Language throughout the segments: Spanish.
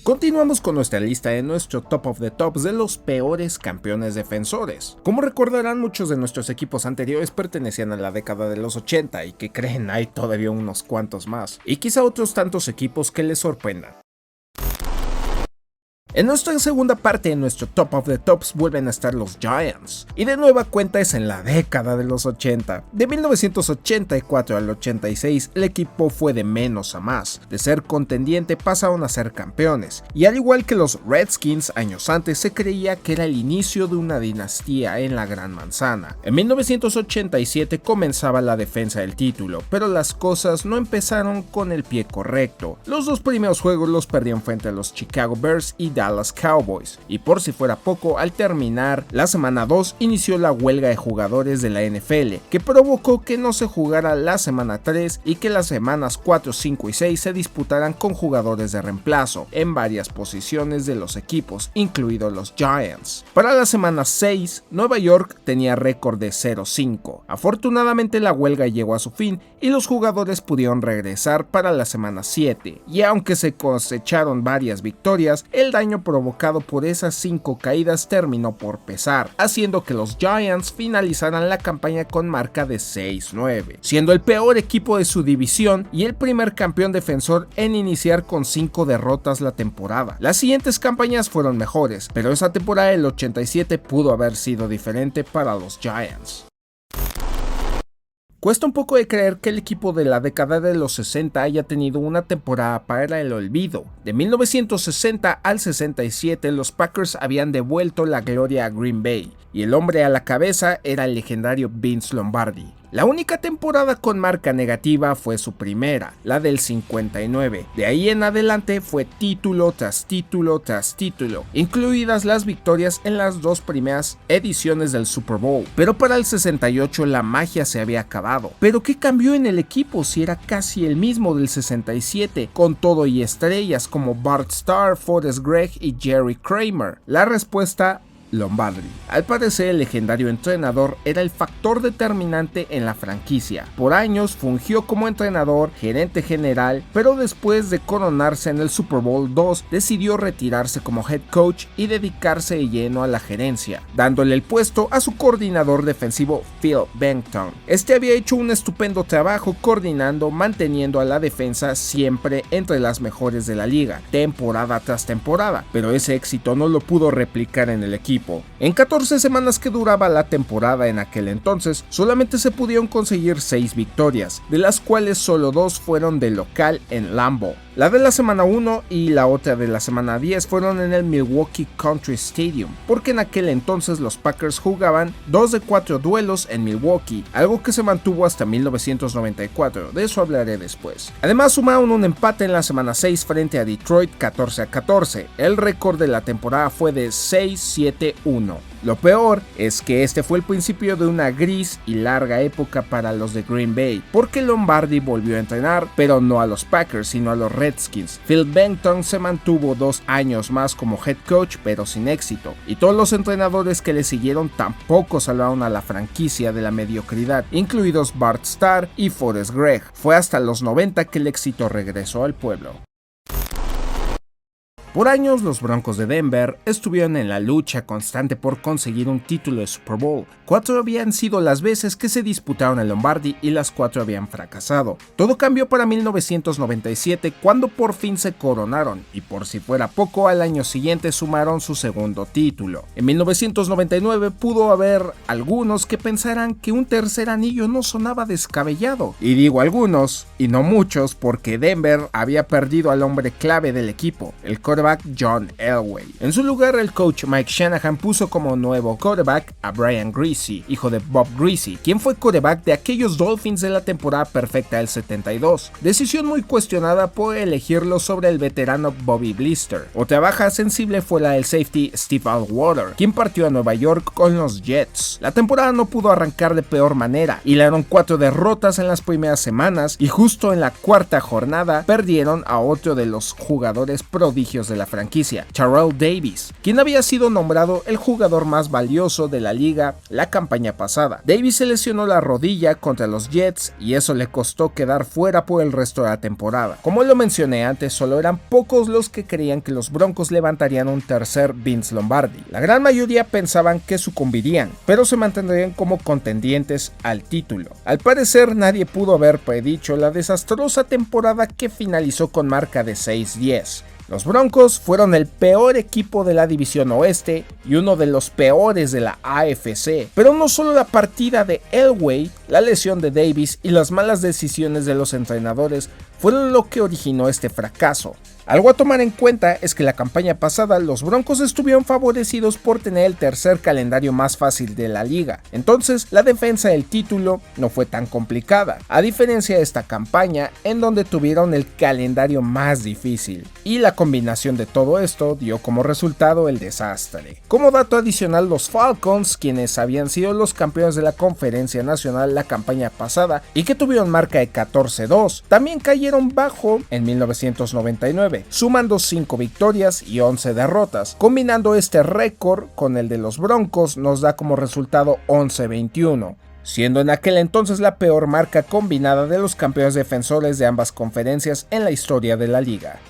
Continuamos con nuestra lista de nuestro top of the tops de los peores campeones defensores. Como recordarán, muchos de nuestros equipos anteriores pertenecían a la década de los 80 y que creen hay todavía unos cuantos más, y quizá otros tantos equipos que les sorprendan. En nuestra segunda parte de nuestro Top of the Tops vuelven a estar los Giants, y de nueva cuenta es en la década de los 80. De 1984 al 86 el equipo fue de menos a más, de ser contendiente pasaron a ser campeones, y al igual que los Redskins años antes se creía que era el inicio de una dinastía en la Gran Manzana. En 1987 comenzaba la defensa del título, pero las cosas no empezaron con el pie correcto. Los dos primeros juegos los perdieron frente a los Chicago Bears y Dallas Cowboys, y por si fuera poco, al terminar la semana 2 inició la huelga de jugadores de la NFL, que provocó que no se jugara la semana 3 y que las semanas 4, 5 y 6 se disputaran con jugadores de reemplazo en varias posiciones de los equipos, incluidos los Giants. Para la semana 6, Nueva York tenía récord de 0-5. Afortunadamente la huelga llegó a su fin y los jugadores pudieron regresar para la semana 7, y aunque se cosecharon varias victorias, el daño provocado por esas 5 caídas terminó por pesar, haciendo que los Giants finalizaran la campaña con marca de 6-9, siendo el peor equipo de su división y el primer campeón defensor en iniciar con 5 derrotas la temporada. Las siguientes campañas fueron mejores, pero esa temporada del 87 pudo haber sido diferente para los Giants. Cuesta un poco de creer que el equipo de la década de los 60 haya tenido una temporada para el olvido. De 1960 al 67 los Packers habían devuelto la gloria a Green Bay, y el hombre a la cabeza era el legendario Vince Lombardi. La única temporada con marca negativa fue su primera, la del 59. De ahí en adelante fue título tras título tras título, incluidas las victorias en las 2 primeras ediciones del Super Bowl. Pero para el 68 la magia se había acabado. ¿Pero qué cambió en el equipo si era casi el mismo del 67, con todo y estrellas como Bart Starr, Forrest Gregg y Jerry Kramer? La respuesta: Lombardi. Al parecer el legendario entrenador era el factor determinante en la franquicia. Por años fungió como entrenador, gerente general, pero después de coronarse en el Super Bowl II decidió retirarse como head coach y dedicarse de lleno a la gerencia, dándole el puesto a su coordinador defensivo Phil Bennington. Este había hecho un estupendo trabajo coordinando, manteniendo a la defensa siempre entre las mejores de la liga, temporada tras temporada, pero ese éxito no lo pudo replicar en el equipo. En 14 semanas que duraba la temporada en aquel entonces, solamente se pudieron conseguir 6 victorias, de las cuales solo 2 fueron de local en Lambeau. La de la semana 1 y la otra de la semana 10 fueron en el Milwaukee Country Stadium, porque en aquel entonces los Packers jugaban 2 de 4 duelos en Milwaukee, algo que se mantuvo hasta 1994, de eso hablaré después. Además sumaron un empate en la semana 6 frente a Detroit 14-14, el récord de la temporada fue de 6-7-1. Lo peor es que este fue el principio de una gris y larga época para los de Green Bay, porque Lombardi volvió a entrenar, pero no a los Packers sino a los Redskins. Phil Bennington se mantuvo 2 años más como head coach, pero sin éxito, y todos los entrenadores que le siguieron tampoco salvaron a la franquicia de la mediocridad, incluidos Bart Starr y Forrest Gregg. Fue hasta los 90 que el éxito regresó al pueblo. Por años los Broncos de Denver estuvieron en la lucha constante por conseguir un título de Super Bowl. 4 habían sido las veces que se disputaron el Lombardi y las 4 habían fracasado. Todo cambió para 1997 cuando por fin se coronaron, y por si fuera poco al año siguiente sumaron su segundo título. En 1999 pudo haber algunos que pensaran que un tercer anillo no sonaba descabellado, y digo algunos y no muchos porque Denver había perdido al hombre clave del equipo, el quarterback John Elway. En su lugar, el coach Mike Shanahan puso como nuevo quarterback a Brian Griese, hijo de Bob Griese, quien fue quarterback de aquellos Dolphins de la temporada perfecta del 72. Decisión muy cuestionada por elegirlo sobre el veterano Bobby Blister. Otra baja sensible fue la del safety Steve Atwater, quien partió a Nueva York con los Jets. La temporada no pudo arrancar de peor manera, hilaron 4 derrotas en las primeras semanas y justo en la 4ª jornada perdieron a otro de los jugadores prodigios de la franquicia, Terrell Davis, quien había sido nombrado el jugador más valioso de la liga la campaña pasada. Davis se lesionó la rodilla contra los Jets y eso le costó quedar fuera por el resto de la temporada. Como lo mencioné antes, solo eran pocos los que creían que los Broncos levantarían un tercer Vince Lombardi. La gran mayoría pensaban que sucumbirían, pero se mantendrían como contendientes al título. Al parecer nadie pudo haber predicho la desastrosa temporada que finalizó con marca de 6-10. Los Broncos fueron el peor equipo de la división oeste y uno de los peores de la AFC, pero no solo la partida de Elway, la lesión de Davis y las malas decisiones de los entrenadores fueron lo que originó este fracaso. Algo a tomar en cuenta es que la campaña pasada los Broncos estuvieron favorecidos por tener el tercer calendario más fácil de la liga, entonces la defensa del título no fue tan complicada, a diferencia de esta campaña en donde tuvieron el calendario más difícil, y la combinación de todo esto dio como resultado el desastre. Como dato adicional, los Falcons, quienes habían sido los campeones de la Conferencia Nacional la campaña pasada y que tuvieron marca de 14-2, también cayeron bajo en 1999. Sumando 5 victorias y 11 derrotas. Combinando este récord con el de los Broncos nos da como resultado 11-21, siendo en aquel entonces la peor marca combinada de los campeones defensores de ambas conferencias en la historia de la liga.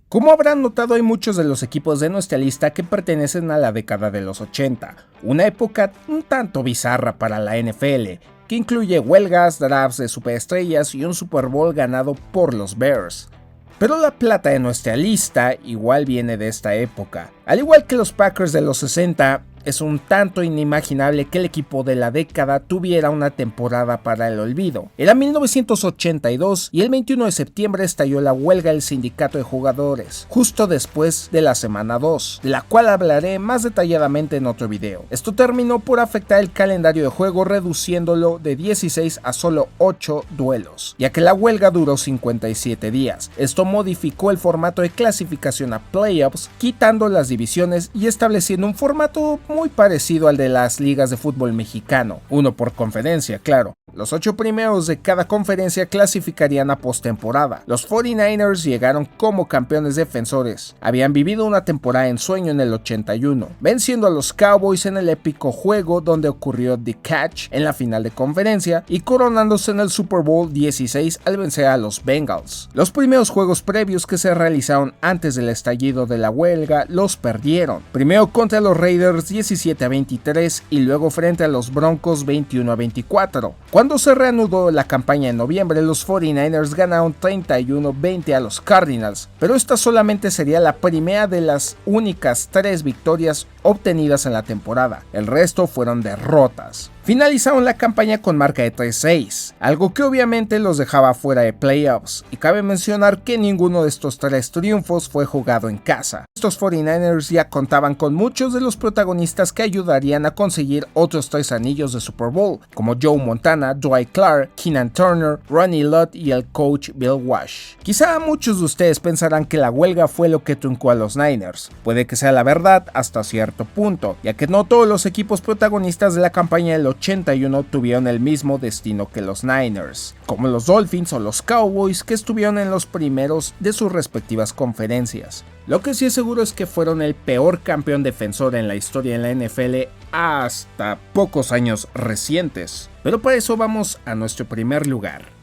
Como habrán notado, hay muchos de los equipos de nuestra lista que pertenecen a la década de los 80, una época un tanto bizarra para la NFL, que incluye huelgas, drafts de superestrellas y un Super Bowl ganado por los Bears. Pero la plata de nuestra lista igual viene de esta época. Al igual que los Packers de los 60, es un tanto inimaginable que el equipo de la década tuviera una temporada para el olvido. Era 1982 y el 21 de septiembre estalló la huelga del sindicato de jugadores, justo después de la semana 2, de la cual hablaré más detalladamente en otro video. Esto terminó por afectar el calendario de juego, reduciéndolo de 16 a solo 8 duelos, ya que la huelga duró 57 días. Esto modificó el formato de clasificación a playoffs, quitando las divisiones y estableciendo un formato muy parecido al de las ligas de fútbol mexicano, uno por conferencia, claro. Los 8 primeros de cada conferencia clasificarían a postemporada. Los 49ers llegaron como campeones defensores. Habían vivido una temporada en sueño en el 81, venciendo a los Cowboys en el épico juego donde ocurrió The Catch en la final de conferencia y coronándose en el Super Bowl 16 al vencer a los Bengals. Los primeros juegos previos que se realizaron antes del estallido de la huelga los perdieron. Primero contra los Raiders 17-23 y luego frente a los Broncos 21-24. Cuando se reanudó la campaña en noviembre, los 49ers ganaron 31-20 a los Cardinals, pero esta solamente sería la primera de las únicas 3 victorias obtenidas en la temporada. El resto fueron derrotas. Finalizaron la campaña con marca de 3-6, algo que obviamente los dejaba fuera de playoffs, y cabe mencionar que ninguno de estos 3 triunfos fue jugado en casa. Estos 49ers ya contaban con muchos de los protagonistas que ayudarían a conseguir otros 3 anillos de Super Bowl, como Joe Montana, Dwight Clark, Keenan Turner, Ronnie Lott y el coach Bill Walsh. Quizá muchos de ustedes pensarán que la huelga fue lo que truncó a los Niners. Puede que sea la verdad hasta cierto punto, ya que no todos los equipos protagonistas de la campaña del 81 tuvieron el mismo destino que los Niners, como los Dolphins o los Cowboys, que estuvieron en los primeros de sus respectivas conferencias. Lo que sí es seguro es que fueron el peor campeón defensor en la historia de la NFL hasta pocos años recientes. Pero para eso vamos a nuestro primer lugar.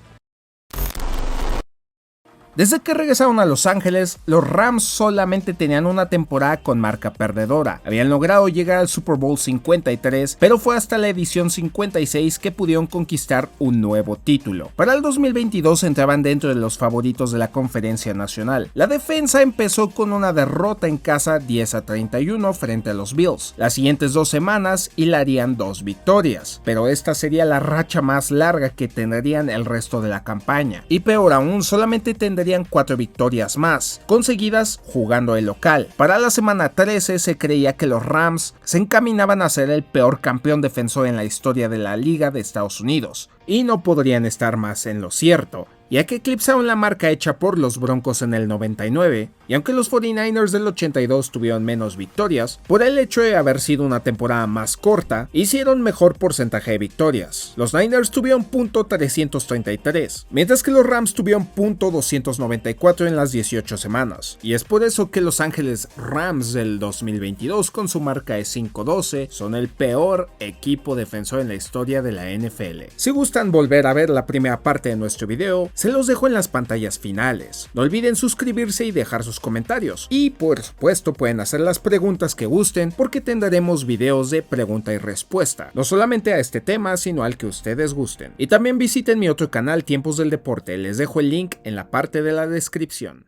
Desde que regresaron a Los Ángeles, los Rams solamente tenían una temporada con marca perdedora. Habían logrado llegar al Super Bowl 53, pero fue hasta la edición 56 que pudieron conquistar un nuevo título. Para el 2022 entraban dentro de los favoritos de la Conferencia Nacional. La defensa empezó con una derrota en casa 10-31 frente a los Bills. Las siguientes 2 semanas hilarían 2 victorias, pero esta sería la racha más larga que tendrían el resto de la campaña. Y peor aún, solamente tendrían 4 victorias más, conseguidas jugando de local. Para la semana 13 se creía que los Rams se encaminaban a ser el peor campeón defensor en la historia de la Liga de Estados Unidos, y no podrían estar más en lo cierto. ya que eclipsaron la marca hecha por los Broncos en el 99, y aunque los 49ers del 82 tuvieron menos victorias, por el hecho de haber sido una temporada más corta, hicieron mejor porcentaje de victorias. Los Niners tuvieron .333, mientras que los Rams tuvieron .294 en las 18 semanas, y es por eso que Los Ángeles Rams del 2022 con su marca de 5-12 son el peor equipo defensor en la historia de la NFL. Si gustan volver a ver la primera parte de nuestro video, se los dejo en las pantallas finales. No olviden suscribirse y dejar sus comentarios, y por supuesto pueden hacer las preguntas que gusten porque tendremos videos de pregunta y respuesta, no solamente a este tema sino al que ustedes gusten. Y también visiten mi otro canal Tiempos del Deporte, les dejo el link en la parte de la descripción.